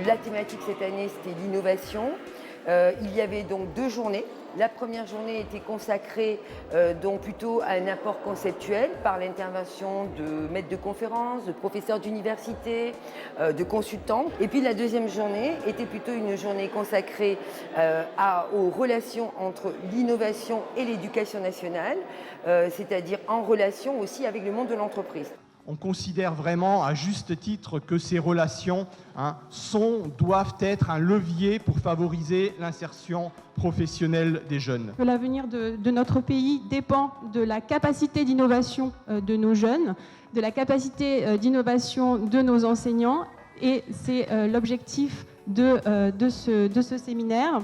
La thématique cette année, c'était l'innovation. Il y avait donc 2 journées. La première journée était consacrée donc plutôt à un apport conceptuel par l'intervention de maîtres de conférences, de professeurs d'université, de consultants. Et puis la deuxième journée était plutôt une journée consacrée aux relations entre l'innovation et l'éducation nationale, c'est-à-dire en relation aussi avec le monde de l'entreprise. On considère vraiment à juste titre que ces relations doivent être un levier pour favoriser l'insertion professionnelle des jeunes. L'avenir de notre pays dépend de la capacité d'innovation de nos jeunes, de la capacité d'innovation de nos enseignants, et c'est l'objectif de ce séminaire,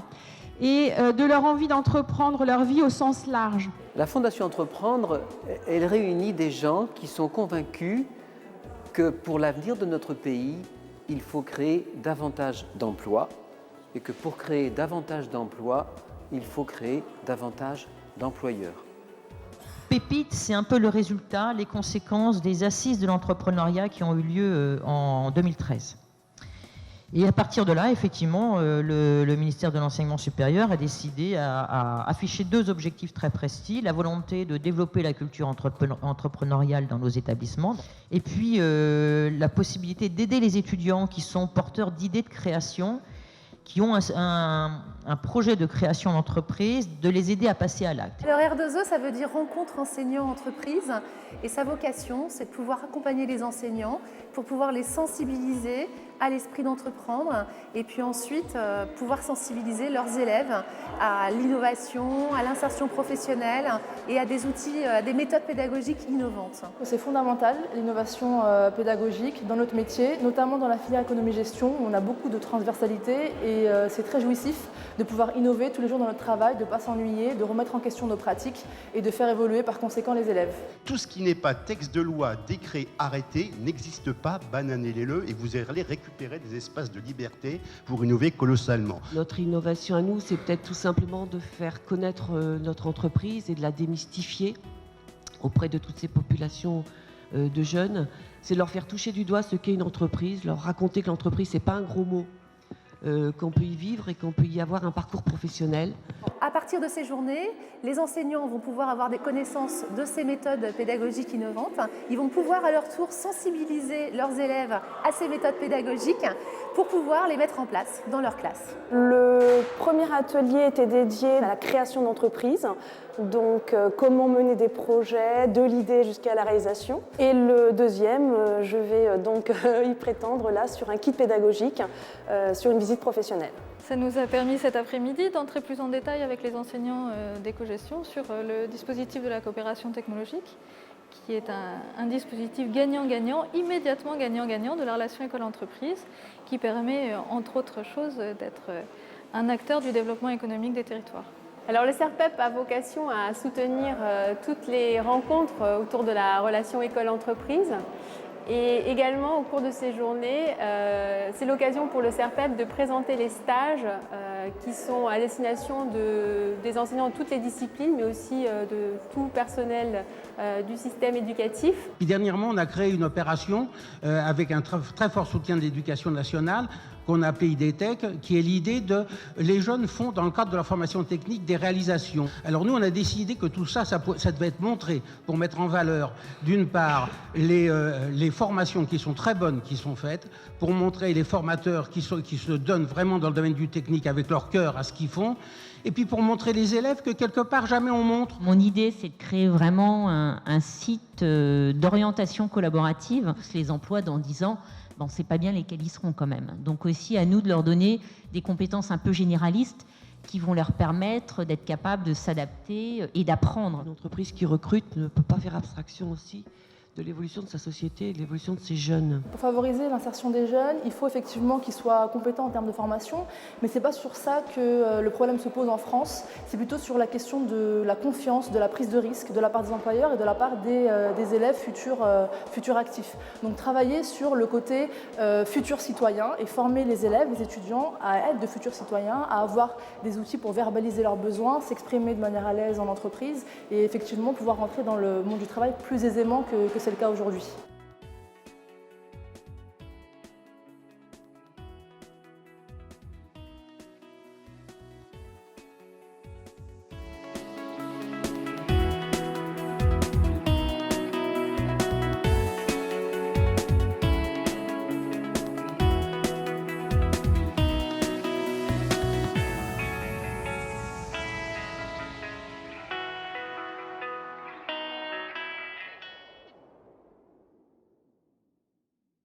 et de leur envie d'entreprendre leur vie au sens large. La Fondation Entreprendre, elle réunit des gens qui sont convaincus que pour l'avenir de notre pays, il faut créer davantage d'emplois et que pour créer davantage d'emplois, il faut créer davantage d'employeurs. Pépite, c'est un peu le résultat, les conséquences des assises de l'entrepreneuriat qui ont eu lieu en 2013. Et à partir de là, effectivement, le ministère de l'Enseignement supérieur a décidé à afficher 2 objectifs très précis: la volonté de développer la culture entrepreneuriale dans nos établissements, et puis la possibilité d'aider les étudiants qui sont porteurs d'idées de création, qui ont un projet de création d'entreprise, de les aider à passer à l'acte. Alors R2E, ça veut dire rencontre enseignant-entreprise, et sa vocation, c'est de pouvoir accompagner les enseignants pour pouvoir les sensibiliser à l'esprit d'entreprendre, et puis ensuite pouvoir sensibiliser leurs élèves à l'innovation, à l'insertion professionnelle et à des outils, à des méthodes pédagogiques innovantes. C'est fondamental, l'innovation pédagogique dans notre métier, notamment dans la filière économie-gestion, où on a beaucoup de transversalité, et c'est très jouissif de pouvoir innover tous les jours dans notre travail, de ne pas s'ennuyer, de remettre en question nos pratiques et de faire évoluer par conséquent les élèves. Tout ce qui n'est pas texte de loi, décret, arrêté n'existe pas, bananez-les-le et vous allez récupérer des espaces de liberté pour innover colossalement. Notre innovation à nous, c'est peut-être tout simplement de faire connaître notre entreprise et de la démystifier auprès de toutes ces populations de jeunes. C'est leur faire toucher du doigt ce qu'est une entreprise, leur raconter que l'entreprise, c'est pas un gros mot, qu'on peut y vivre et qu'on peut y avoir un parcours professionnel. À partir de ces journées, les enseignants vont pouvoir avoir des connaissances de ces méthodes pédagogiques innovantes. Ils vont pouvoir à leur tour sensibiliser leurs élèves à ces méthodes pédagogiques pour pouvoir les mettre en place dans leur classe. Le premier atelier était dédié à la création d'entreprise, donc comment mener des projets de l'idée jusqu'à la réalisation. Et le deuxième, je vais donc y prétendre là sur un kit pédagogique, sur une visite professionnelle. Ça nous a permis cet après-midi d'entrer plus en détail avec les enseignants d'éco-gestion sur le dispositif de la coopération technologique, qui est un dispositif gagnant-gagnant, immédiatement gagnant-gagnant de la relation école-entreprise, qui permet, entre autres choses, d'être un acteur du développement économique des territoires. Alors le CERPEP a vocation à soutenir toutes les rencontres autour de la relation école-entreprise. Et également, au cours de ces journées, c'est l'occasion pour le CERPEP de présenter les stages qui sont à destination des enseignants de toutes les disciplines, mais aussi de tout personnel du système éducatif. Et dernièrement, on a créé une opération avec un très fort soutien de l'Éducation nationale, qu'on a appelé IDTech, qui est l'idée de les jeunes font dans le cadre de la formation technique des réalisations. Alors nous, on a décidé que tout ça, ça devait être montré pour mettre en valeur, d'une part, les formations qui sont très bonnes, qui sont faites, pour montrer les formateurs qui se donnent vraiment dans le domaine du technique avec leur cœur à ce qu'ils font, et puis pour montrer les élèves que quelque part, jamais on montre. Mon idée, c'est de créer vraiment un site d'orientation collaborative. Les emplois dans 10 ans, on ne sait pas bien lesquels ils seront quand même. Donc aussi à nous de leur donner des compétences un peu généralistes qui vont leur permettre d'être capables de s'adapter et d'apprendre. Une entreprise qui recrute ne peut pas faire abstraction aussi de l'évolution de sa société et de l'évolution de ses jeunes. Pour favoriser l'insertion des jeunes, il faut effectivement qu'ils soient compétents en termes de formation, mais ce n'est pas sur ça que le problème se pose en France, c'est plutôt sur la question de la confiance, de la prise de risque de la part des employeurs et de la part des élèves futurs actifs. Donc travailler sur le côté futurs citoyens et former les élèves, les étudiants à être de futurs citoyens, à avoir des outils pour verbaliser leurs besoins, s'exprimer de manière à l'aise en entreprise et effectivement pouvoir rentrer dans le monde du travail plus aisément que c'est le cas aujourd'hui.